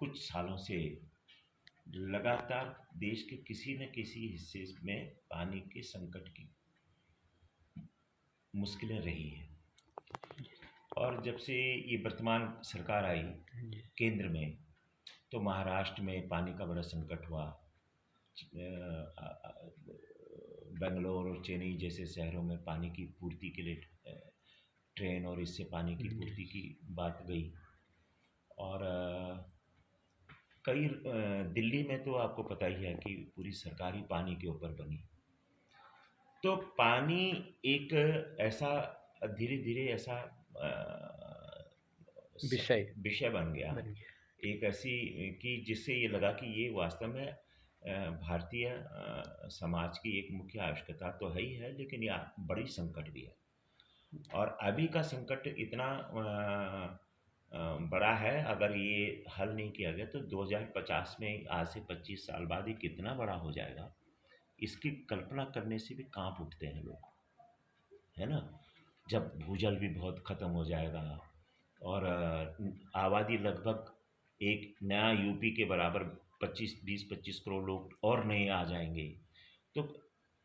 कुछ सालों से लगातार देश के किसी न किसी हिस्से में पानी के संकट की मुश्किलें रही हैं। और जब से ये वर्तमान सरकार आई जी, केंद्र में, तो महाराष्ट्र में पानी का बड़ा संकट हुआ। बेंगलोर और चेन्नई जैसे शहरों में पानी की पूर्ति के लिए ट्रेन और इससे पानी की जी, पूर्ति की बात गई। और कई दिल्ली में तो आपको पता ही है कि पूरी सरकार ही पानी के ऊपर बनी। तो पानी एक ऐसा धीरे धीरे ऐसा विषय विषय बन गया, बन गया। एक ऐसी कि जिससे ये लगा कि ये वास्तव में भारतीय समाज की एक मुख्य आवश्यकता तो है ही है, लेकिन यह बड़ी संकट भी है। और अभी का संकट इतना बड़ा है, अगर ये हल नहीं किया गया तो 2050 में, आज से 25 साल बाद, ये कितना बड़ा हो जाएगा, इसकी कल्पना करने से भी कांप उठते हैं लोग, है ना। जब भूजल भी बहुत ख़त्म हो जाएगा और आबादी लगभग एक नया यूपी के बराबर 20-25 करोड़ लोग और नए आ जाएंगे, तो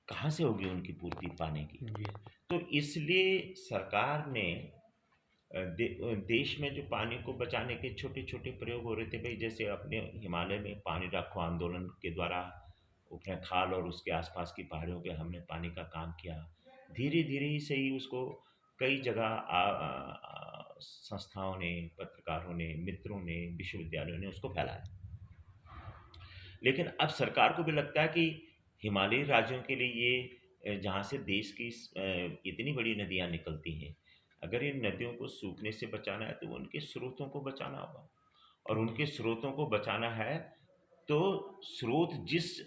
कहाँ से होगी उनकी पूर्ति पाने की। जी, तो इसलिए सरकार ने देश में जो पानी को बचाने के छोटे छोटे प्रयोग हो रहे थे भाई, जैसे अपने हिमालय में पानी रखो आंदोलन के द्वारा उपने खाल और उसके आसपास की पहाड़ियों पे हमने पानी का काम किया। धीरे धीरे ही सही उसको कई जगह संस्थाओं ने, पत्रकारों ने, मित्रों ने, विश्वविद्यालयों ने उसको फैलाया। लेकिन अब सरकार को भी लगता है कि हिमालयी राज्यों के लिए ये जहाँ से देश की इतनी बड़ी नदियाँ निकलती हैं, अगर इन नदियों को सूखने से बचाना है तो उनके स्रोतों को बचाना होगा। और उनके स्रोतों को बचाना है तो स्रोत जिस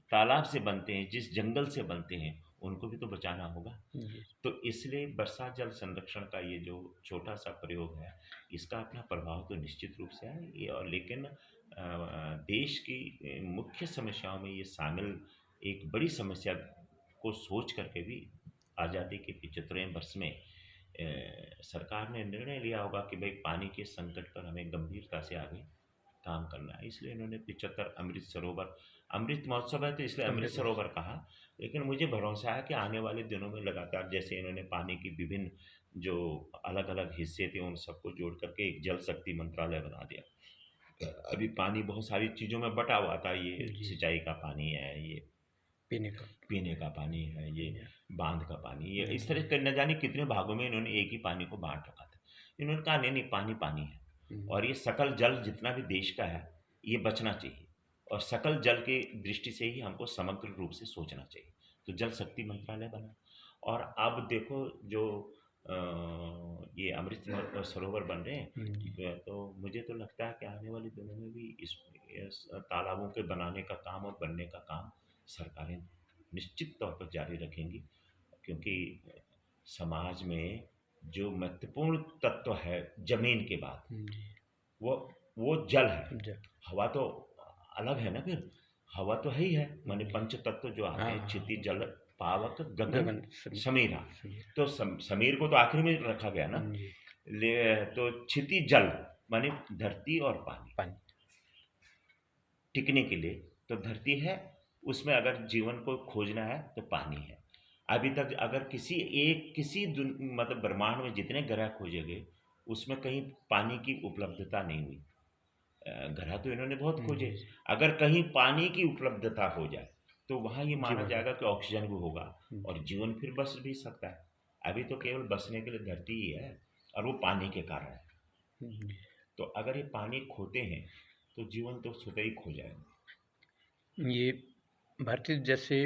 तालाब से बनते हैं, जिस जंगल से बनते हैं, उनको भी तो बचाना होगा। जी, तो इसलिए वर्षा जल संरक्षण का ये जो छोटा सा प्रयोग है, इसका अपना प्रभाव तो निश्चित रूप से है ये। और लेकिन देश की मुख्य समस्याओं में ये शामिल एक बड़ी समस्या को सोच करके भी आज़ादी के 75वें वर्ष में सरकार ने निर्णय लिया होगा कि भाई पानी के संकट पर हमें गंभीरता से आगे काम करना है। इसलिए इन्होंने 75 अमृत सरोवर, अमृत महोत्सव है तो इसलिए अमृत अमृत सरोवर कहा। लेकिन मुझे भरोसा है कि आने वाले दिनों में लगातार, जैसे इन्होंने पानी की विभिन्न जो अलग अलग हिस्से थे उन सबको जोड़ करके एक जल शक्ति मंत्रालय बना दिया। अभी पानी बहुत सारी चीज़ों में बटा हुआ था, ये जी, सिंचाई का पानी है, ये पीने का। पीने का पानी है, ये जी, बांध का पानी, ये इस तरह जी, के न जाने कितने भागों में इन्होंने एक ही पानी को बांट रखा था। इन्होंने कहा नहीं नहीं, पानी पानी है और ये सकल जल जितना भी देश का है ये बचना चाहिए, और सकल जल की दृष्टि से ही हमको समग्र रूप से सोचना चाहिए। तो जल शक्ति मंत्रालय बना। और अब देखो जो ये अमृत सरोवर बन रहे जी, हैं, तो मुझे तो लगता है कि आने वाले दिनों में भी इस तालाबों के बनाने का काम और बनने का काम सरकारें निश्चित तौर पर जारी रखेंगी। क्योंकि समाज में जो महत्वपूर्ण तत्व है जमीन के बाद, जी, वो वो जल है। जल। हवा तो अलग है ना फिर, हवा तो है ही है, माने जी, पंच तत्व जो आते हाँ, हैं, हाँ, क्षिति जल पावक गगन गगन समीरा। समीर। तो समीर को तो आखिरी में रखा गया ना। जी, तो क्षिति जल माने धरती और पानी पानी। टिकने के लिए। तो धरती है, उसमें अगर जीवन को खोजना है तो पानी है। अभी तक अगर मतलब ब्रह्मांड में जितने ग्रह खोजे गए उसमें कहीं पानी की उपलब्धता नहीं हुई। ग्रह तो इन्होंने बहुत खोजे। जी, अगर कहीं पानी की उपलब्धता हो जाए तो वहाँ ये माना जीवन जाएगा कि ऑक्सीजन भी होगा है। और जीवन फिर बस भी सकता है। अभी तो केवल बसने के लिए धरती ही है, और वो पानी के कारण है। जी, तो अगर ये पानी खोते हैं तो जीवन तो स्वतः ही खो जाएगा। ये भारतीय जैसे